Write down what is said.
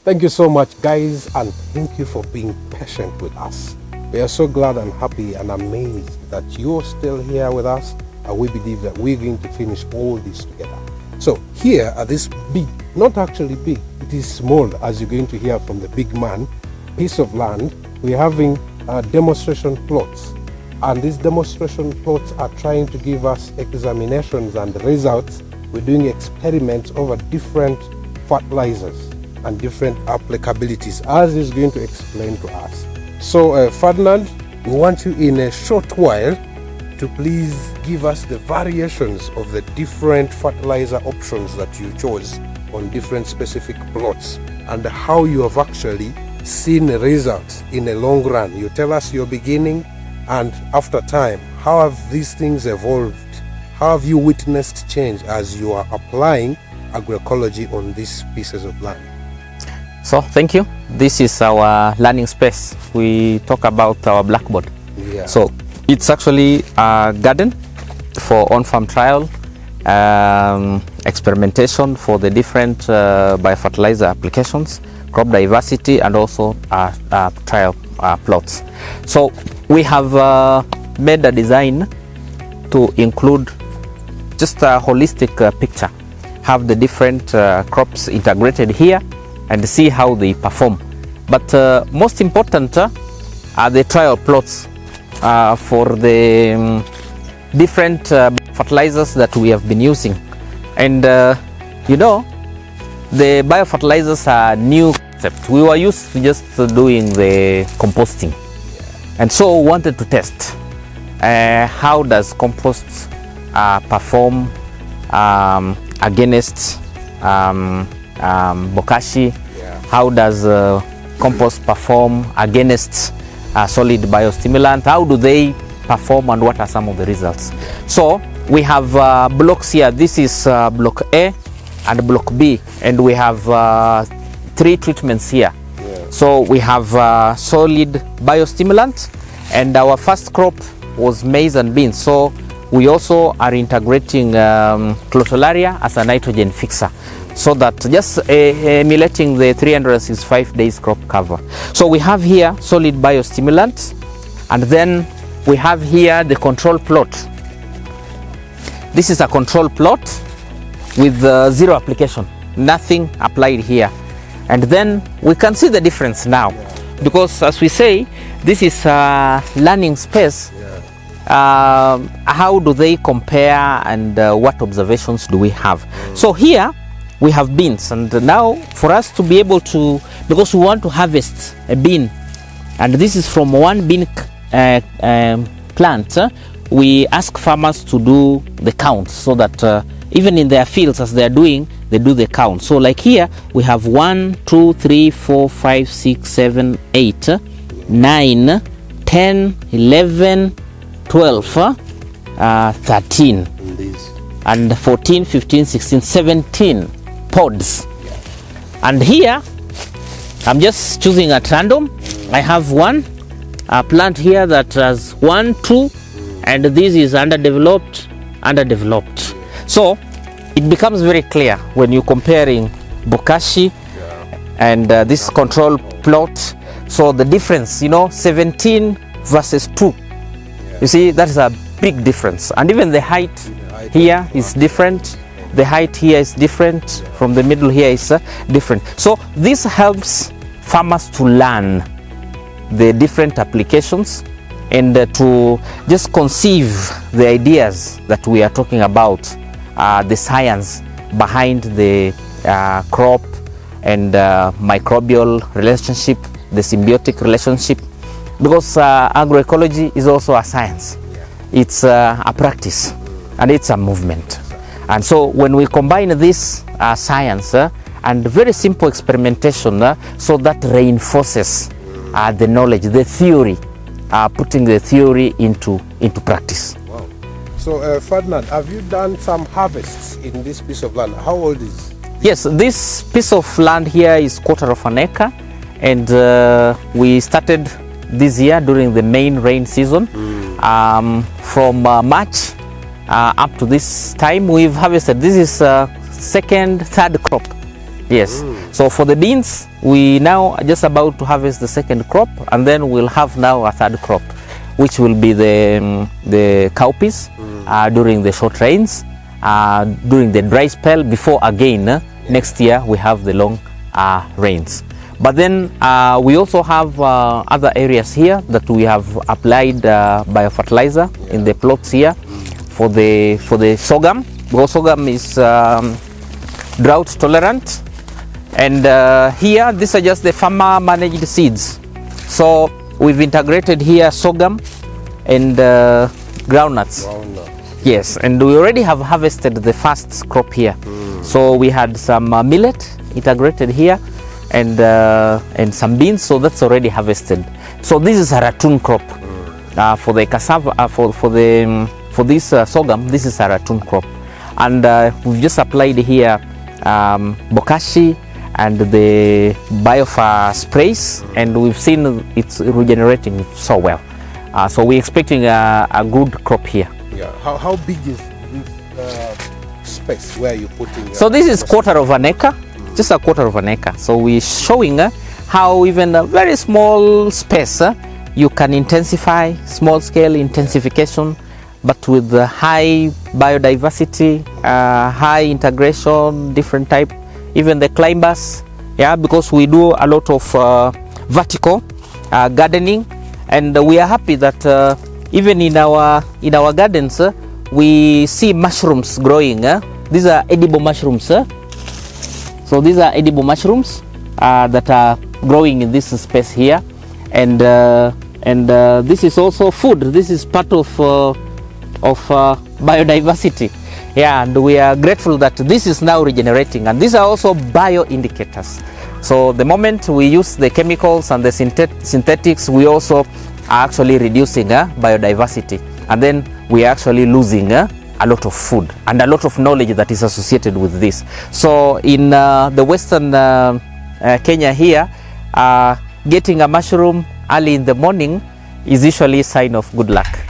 Thank you so much, guys, and thank you for being patient with us. We are so glad and happy and amazed that you're still here with us, and we believe that we're going to finish all this together. So here are this big, not actually big, it is small, as you're going to hear from the big man, piece of land. We're having demonstration plots, and these demonstration plots are trying to give us examinations and results. We're doing experiments over different fertilizers and different applicabilities, as he's going to explain to us. So Ferdinand, we want you in a short while to please give us the variations of the different fertilizer options that you chose on different specific plots, and how you have actually seen the results in the long run. You tell us your beginning, and after time, how have these things evolved? How have you witnessed change as you are applying agroecology on these pieces of land? So thank you. This is our learning space. We talk about our blackboard. Yeah. So it's actually a garden for on-farm trial, experimentation for the different biofertilizer applications, crop diversity, and also trial plots. So we have made a design to include just a holistic picture, have the different crops integrated here and see how they perform. But most important are the trial plots for the different fertilizers that we have been using. And you know, the biofertilizers are new concept. We were used to just doing the composting, and so wanted to test how does compost perform against bokashi. Yeah. How does compost perform against solid biostimulant? How do they perform, and what are some of the results? So we have blocks here. This is block A and block B, and we have 3 treatments here. Yeah. So we have solid biostimulant, and our first crop was maize and beans. So we also are integrating clotularia as a nitrogen fixer, so that just emulating the 365 days crop cover. So we have here solid biostimulant, and then we have here the control plot. This is a control plot with 0 application, nothing applied here. And then we can see the difference now, because as we say, this is a learning space. How do they compare, and what observations do we have? So here we have beans, and now for us to be able to, because we want to harvest a bean, and this is from one bean plant, we ask farmers to do the count, so that even in their fields, as they are doing, they do the count. So like here we have 1, 2, 3, 4, 5, 6, 7, 8, 9, 10, 11, 12, 13, and 14, 15, 16, 17 pods. And here I'm just choosing at random. I have one plant here that has 1, 2, and this is underdeveloped. So it becomes very clear when you're comparing bokashi and this control plot. So the difference, you know, 17 versus 2. You see, that is a big difference. And even the height here is different. The height here is different. From the middle here is different. So this helps farmers to learn the different applications, and to just conceive the ideas that we are talking about, the science behind the crop and microbial relationship, the symbiotic relationship. Because agroecology is also a science. It's a practice, and it's a movement. And so when we combine this science and very simple experimentation, so that reinforces the knowledge, the theory, putting the theory into practice. Wow. So Ferdinand, have you done some harvests in this piece of land? How old is it? Yes, this piece of land here is 1/4 of an acre, and we started this year during the main rain season. From March up to this time we've harvested. This is second, third crop Yes. So for the beans, we now are just about to harvest the second crop, and then we'll have now a third crop, which will be the cowpeas during the short rains, during the dry spell, before again next year we have the long rains. But then we also have other areas here that we have applied biofertilizer in the plots here for the sorghum, because sorghum is drought tolerant. And here, these are just the farmer managed seeds. So we've integrated here sorghum and groundnuts. Yes, and we already have harvested the first crop here. So we had some millet integrated here, and some beans. So that's already harvested. So this is a ratoon crop for the cassava. For this sorghum, this is a ratoon crop, and we've just applied here bokashi and the biofar sprays, and we've seen it's regenerating so well. So we're expecting a good crop here. Yeah. How big is this space where you're putting? So this is quarter of an acre, just a quarter of an acre. So we're showing how even a very small space you can intensify, small scale intensification, but with high biodiversity, high integration, different type, even the climbers, yeah, because we do a lot of vertical gardening, and we are happy that even in our gardens we see mushrooms growing. These are edible mushrooms. So these are edible mushrooms that are growing in this space here, and this is also food. This is part of biodiversity. Yeah, and we are grateful that this is now regenerating, and these are also bio indicators. So the moment we use the chemicals and the synthetics, we also are actually reducing biodiversity, and then we are actually losing a lot of food and a lot of knowledge that is associated with this. So in the western Kenya here, getting a mushroom early in the morning is usually a sign of good luck.